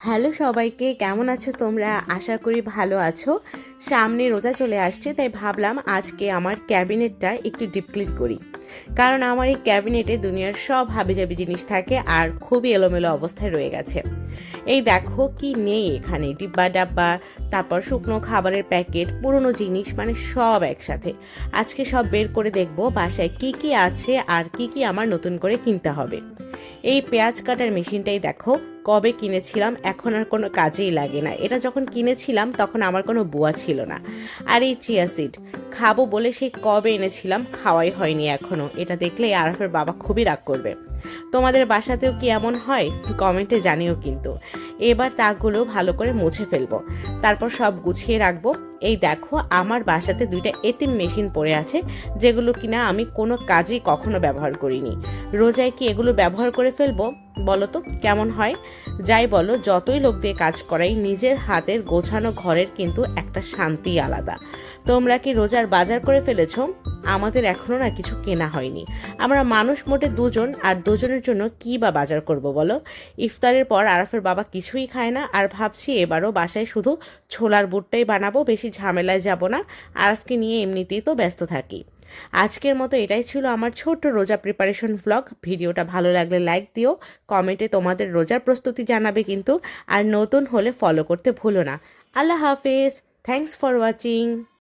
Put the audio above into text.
Hello সবাইকে, কেমন আছো তোমরা? আশা করি ভালো আছো। সামনে রোজা চলে আসছে, তাই ভাবলাম আজকে আমার ক্যাবিনেটটা একটু ডিপ ক্লিন করি। কারণ আমার এই ক্যাবিনেটে দুনিয়ার সব হাবিজাবি জিনিস থাকে আর খুবই এলোমেলো অবস্থায় রয়ে গেছে। এই দেখো কি নেই এখানে, ডিব্বা ডাব্বা, তারপর শুকনো খাবারের প্যাকেট, পুরনো জিনিস, মানে সব একসাথে। আজকে সব বের করে দেখবো বাসায় কি কি আছে আর কি কি আমার নতুন করে কিনতে হবে। এই পেঁয়াজ কাটার মেশিনটাই দেখো, কবে কিনেছিলাম, এখন আর কোনো কাজেই লাগে না। এটা যখন কিনেছিলাম তখন আমার কোনো বুয়া ছিল না। আর এই চিয়া সিড খাবো বলে সেই কবে এনেছিলাম, খাওয়াই হয়নি এখনো। এটা দেখলে আরফের বাবা খুবই রাগ করবে। তোমাদের বাসাতেও কি এমন হয়? কমেন্টে জানিও কিন্তু। এবার তাকগুলো ভালো করে মুছে ফেলবো, তারপর সব গুছিয়ে রাখবো। এই দেখো, আমার বাসাতে দুইটা এতিম মেশিন পড়ে আছে, যেগুলো কিনা আমি কোনো কাজেই কখনো ব্যবহার করিনি। রোজায় কি এগুলো ব্যবহার করে ফেলবো? বলো তো কেমন হয়? যাই বলো, যতই লোক দিয়ে কাজ করাই, নিজের হাতের গোছানো ঘরের কিন্তু একটা শান্তি আলাদা। তোমরা কি রোজার বাজার করে ফেলেছো? আমাদের এখনো না কিছু কেনা হয়নি। আমরা মানুষ মোটে দুজন, আর দুজনের জন্য কি বা বাজার করব বলো? ইফতারের পর আরাফের বাবা কিছুই খায় না, আর ভাবছি এবারও বাসায় শুধু ছোলার বুটটাই বানাবো, বেশি ঝামেলায় যাব না। আরাফকে নিয়ে এমনিতেই তো ব্যস্ত থাকি। আজকের মতো এটাই ছিল আমার ছোট্ট রোজা প্রিপারেশন ভ্লগ। ভিডিওটা ভালো লাগলে লাইক দিও, কমেন্টে তোমাদের রোজার প্রস্তুতি জানাবে কিন্তু। আর নতুন হলে ফলো করতে ভুলো না। আল্লাহ হাফেজ। Thanks for watching.